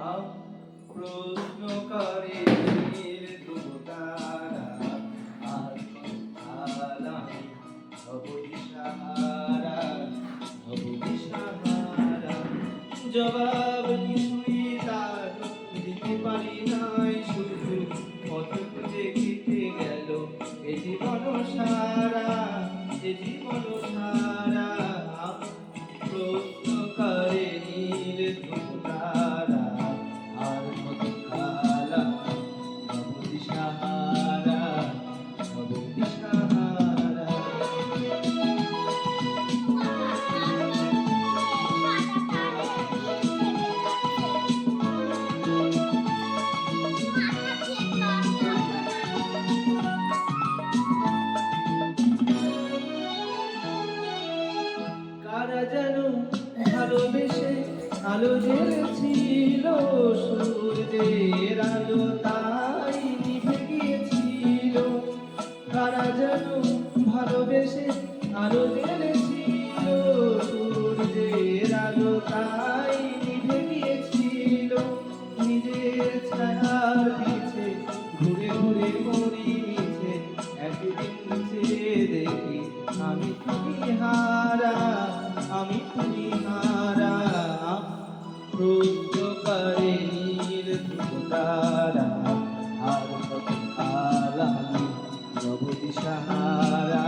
আম প্রশ্ন করে নীল ধ্রুব তারা, আর আলামি ভব দিশাহারা, ভব দিশাহারা। জবাব কিছুই তার দিতে পারি নাই, শুধু পথ খুঁজে কেটে গেল এ জীবন সারা, এ জীবন সারা। প্রশ্ন করে নীল ধ্রুব তারা, আর কত কাল ভব দিশাহারা, ভব দিশাহারা। কারা যেন ভালোবেসে আলো জ্বেলেছিল, সূর্যের আলো তাই নিভে গিয়েছিল। কারা যেন ভালোবেসে আলো জ্বেলেছিল, সূর্যের আলো তাই নিভে গিয়েছিল। নিজের ছায়ার পিছে ঘুরে ঘুরে মরি মিছে, একদিন চেয়ে দেখি আমি তুমি হারা, আমি তুমি হারা। প্রশ্ন করে নীল ধ্রুব তারা, আর কত কাল আমি ভব দিশাহারা,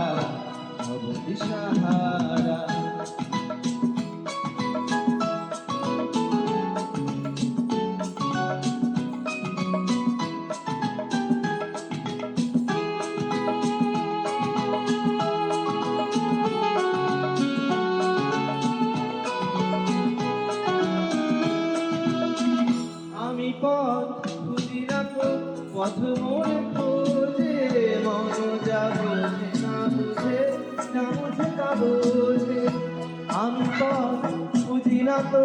ভব দিশাহারা। আমি পথ খুঁজি না তো, পথ মোড়ে খোঁজে, মন যা বোঝে না বুঝে, না বুঝে তা বোঝে। আমি পথ খুঁজি না তো,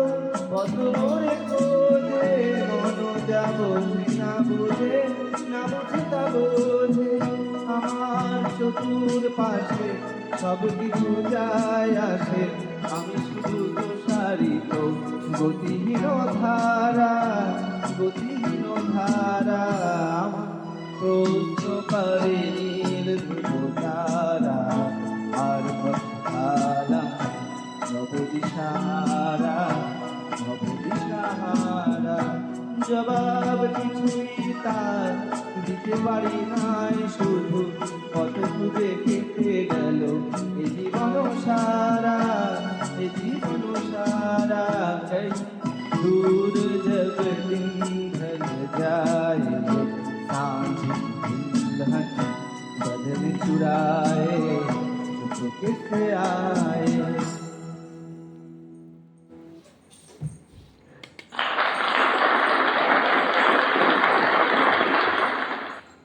পথ মোড়ে খোঁজে, মন যা বোঝে না বুঝে, না বুঝে তা বোঝে। আমার চতুর পাশে সব কিছু যায় আসে, আমি শুধু প্রসারিত গতিহীন ধারা, গতিহীন ধারা। প্রশ্ন করে নীল ধ্রুব তারা, আর কালা ভব দিশাহারা, ভব দিশাহারা। জবাব কিছুই তার দিতে পারি নাই, শুধু কত খুঁজে কেটে গেল এ জীবন সারা, এ জীবন सारा कहीं दूर जब दिन ढल जाए, सांझ दुल्हन बदन चुराए चुप किस आए।